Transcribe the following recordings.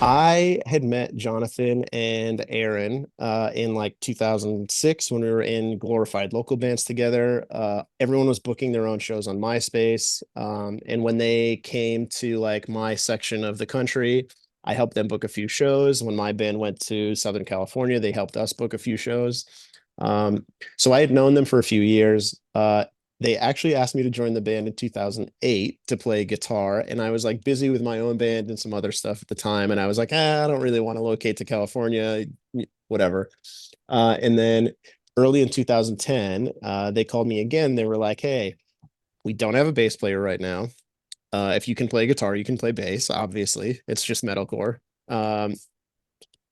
I had met Jonathan and Aaron in like 2006 when we were in glorified local bands together. Everyone was booking their own shows on MySpace. And when they came to like my section of the country, I helped them book a few shows. When my band went to Southern California, they helped us book a few shows. Um, so I had known them for a few years. They actually asked me to join the band in 2008 to play guitar, and I was like busy with my own band and some other stuff at the time, and I was like, I don't really want to locate to California, whatever. And then early in 2010, they called me again. They were like, hey, we don't have a bass player right now. If you can play guitar, you can play bass. Obviously, it's just metalcore. Um,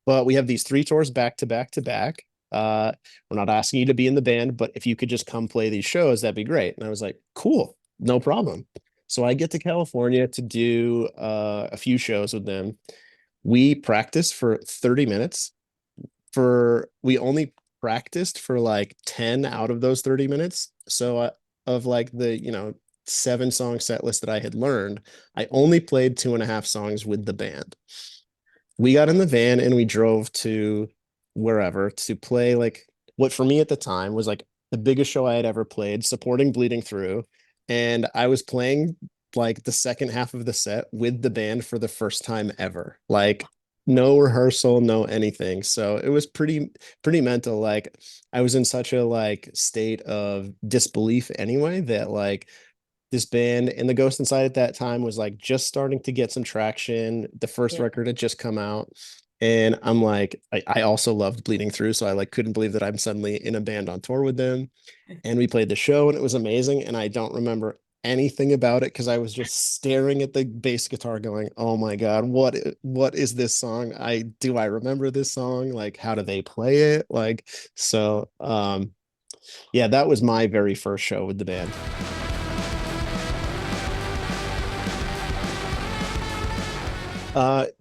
but we have these three tours back to back to back. We're not asking you to be in the band, but if you could just come play these shows, that'd be great. And I was like, cool, no problem. So I get to California to do a few shows with them. We practiced for 30 minutes. We only practiced for like 10 out of those 30 minutes. So of like the, 7 song set list that I had learned, I only played 2.5 songs with the band. We got in the van and we drove to wherever to play like what for me at the time was like the biggest show I had ever played, supporting Bleeding Through. And I was playing like the second half of the set with the band for the first time ever. Like no rehearsal, no anything. So it was pretty mental. Like I was in such a like state of disbelief anyway that like this band and the Ghost Inside at that time was like just starting to get some traction. The first Yeah. record had just come out. And I'm like, I also loved Bleeding Through. So I like couldn't believe that I'm suddenly in a band on tour with them. And we played the show and it was amazing. And I don't remember anything about it because I was just staring at the bass guitar going, oh my God, what is this song? I remember this song? Like, how do they play it? Like, so yeah, that was my very first show with the band.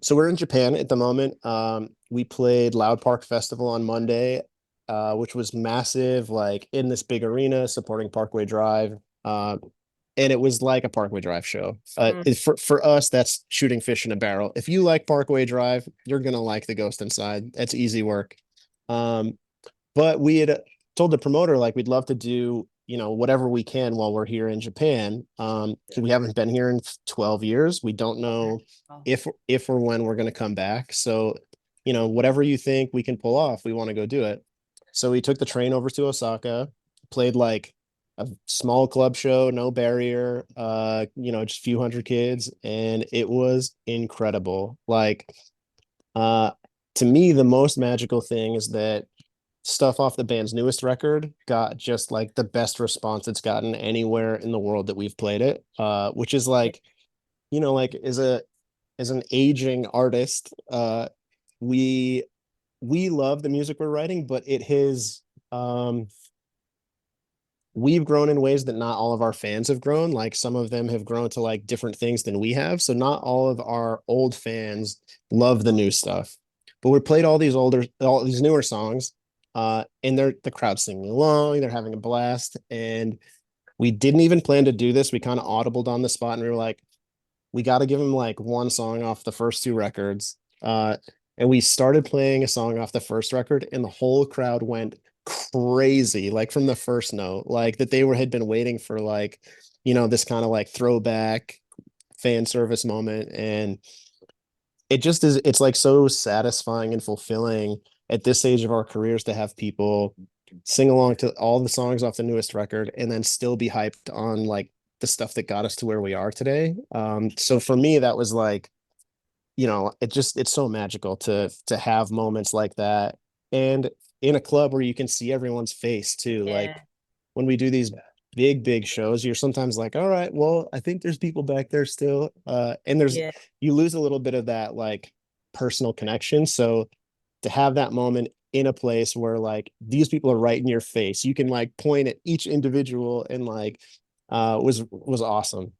So we're in Japan at the moment. We played Loud Park Festival on Monday, which was massive, like in this big arena supporting Parkway Drive. And it was like a Parkway Drive show. Mm. For us, that's shooting fish in a barrel. If you like Parkway Drive, you're gonna like The Ghost Inside. That's easy work. Um, but we had told the promoter like we'd love to do, whatever we can while we're here in Japan. 'Cause we haven't been here in 12 years. We don't Okay. know Oh, if or when we're going to come back. So, whatever you think we can pull off, we want to go do it. So we took the train over to Osaka, played like a small club show, no barrier, just a few hundred kids, and it was incredible. Like, uh, to me, the most magical thing is that stuff off the band's newest record got just like the best response it's gotten anywhere in the world that we've played it. Which is yeah. like, like as an aging artist, we we love the music we're writing, but it has we've grown in ways that not all of our fans have grown. Like some of them have grown to like different things than we have. So not all of our old fans love the new stuff. But we played all these newer songs, and the crowd singing along, they're having a blast. And we didn't even plan to do this. We kind of audibled on the spot and we were like, we got to give him like one song off the first two records. And we started playing a song off the first record, and the whole crowd went crazy, like from the first note, like that they had been waiting for like, this kind of like throwback fan service moment. And it just is, it's like so satisfying and fulfilling at this stage of our careers to have people sing along to all the songs off the newest record and then still be hyped on like the stuff that got us to where we are today. So for me, that was like, it's so magical to have moments like that. And in a club where you can see everyone's face too. Like Yeah. when we do these big shows, you're sometimes like, all right, well, I think there's people back there still. And Yeah. you lose a little bit of that like personal connection. So to have that moment in a place where like these people are right in your face, you can like point at each individual and like was awesome.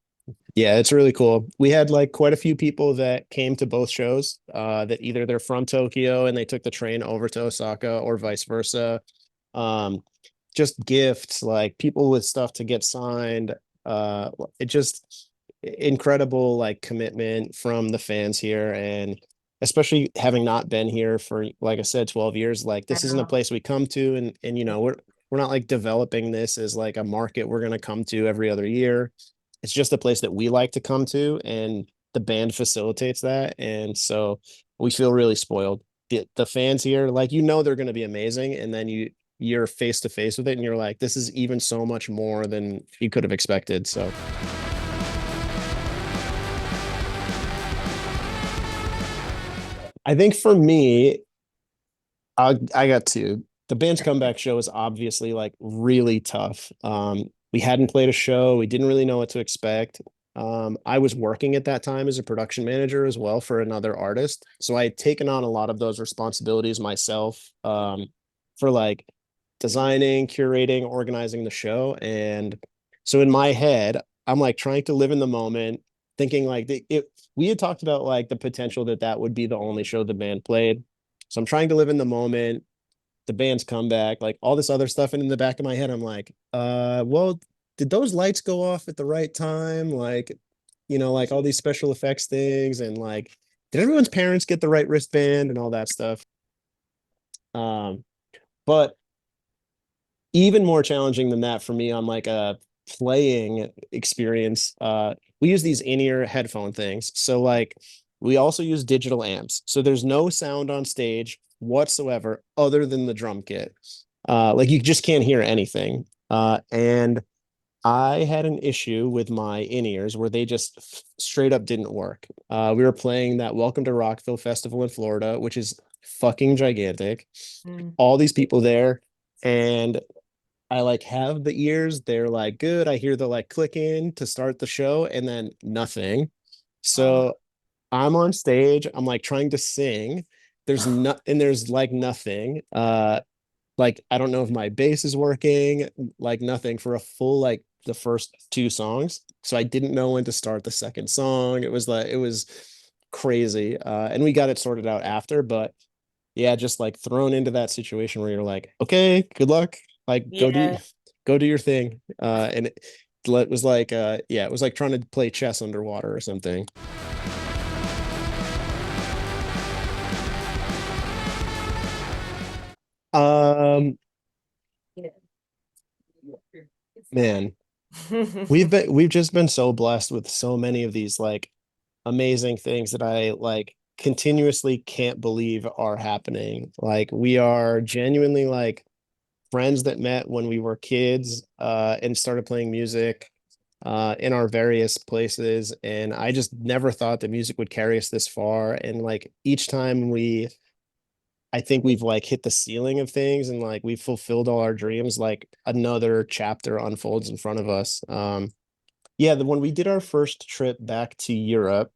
Yeah, it's really cool. We had like quite a few people that came to both shows, that either they're from Tokyo and they took the train over to Osaka or vice versa. Um, just gifts, like people with stuff to get signed. It just incredible like commitment from the fans here. And especially having not been here for, like I said, 12 years, like I this isn't a know. place we come to, and we're not like developing this as like a market we're going to come to every other year. It's just a place that we like to come to, and the band facilitates that. And so we feel really spoiled. The fans here, like, they're going to be amazing, and then you're face to face with it and you're like, this is even so much more than you could have expected. So I think for me, I got two. The band's comeback show is obviously like really tough. We hadn't played a show. We didn't really know what to expect. I was working at that time as a production manager as well for another artist. So I had taken on a lot of those responsibilities myself, for like designing, curating, organizing the show. And so in my head, I'm like trying to live in the moment, thinking like we had talked about like the potential that that would be the only show the band played. So I'm trying to live in the moment, the band's comeback, like all this other stuff. And in the back of my head, I'm like, well, did those lights go off at the right time? Like, like all these special effects things, and like, did everyone's parents get the right wristband and all that stuff? Um, but even more challenging than that for me on like a playing experience, we use these in-ear headphone things. So like we also use digital amps. So there's no sound on stage whatsoever other than the drum kit. Like you just can't hear anything. And I had an issue with my in-ears where they just straight up didn't work. We were playing that Welcome to Rockville Festival in Florida, which is fucking gigantic. Mm. All these people there, and I like have the ears, they're like good. I hear the like clicking to start the show, and then nothing. Oh. So I'm on stage, I'm like trying to sing. There's like nothing. Like I don't know if my bass is working, like nothing for a full like the first two songs. So I didn't know when to start the second song. It was crazy. And we got it sorted out after, but yeah, just like thrown into that situation where you're like, okay, good luck. Like Yeah. go do your thing. And it was like yeah, it was like trying to play chess underwater or something. Um, man, we've just been so blessed with so many of these like amazing things that I like continuously can't believe are happening. Like we are genuinely like friends that met when we were kids, and started playing music in our various places. And I just never thought that music would carry us this far. And like each time I think we've like hit the ceiling of things and like we've fulfilled all our dreams, like another chapter unfolds in front of us. Yeah, when we did our first trip back to Europe,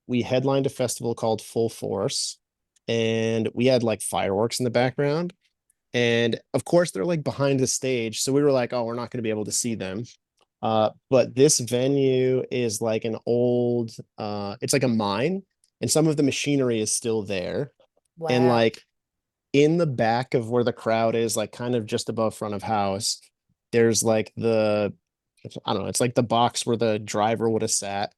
we headlined a festival called Full Force, and we had like fireworks in the background. And of course, they're like behind the stage. So we were like, oh, we're not going to be able to see them. But this venue is like an old, it's like a mine, and some of the machinery is still there. And Wow. like in the back of where the crowd is, like kind of just above front of house, there's like I don't know, it's like the box where the driver would have sat.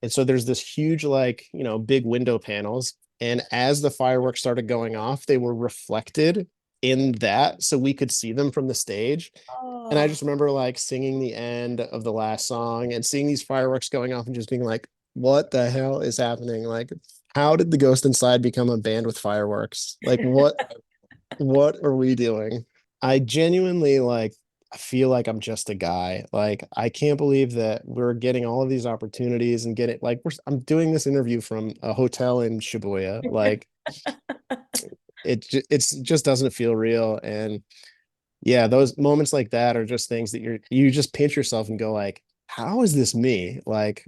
And so there's this huge, like, big window panels. And as the fireworks started going off, they were reflected in that so we could see them from the stage. And I Oh. just remember like singing the end of the last song and seeing these fireworks going off and just being like, what the hell is happening? Like, how did the Ghost Inside become a band with fireworks? Like, what are we doing? I genuinely like I feel like I'm just a guy. Like I can't believe that we're getting all of these opportunities and getting like I'm doing this interview from a hotel in Shibuya. Like it's just doesn't feel real. And yeah, those moments like that are just things that you just pinch yourself and go like, how is this me? Like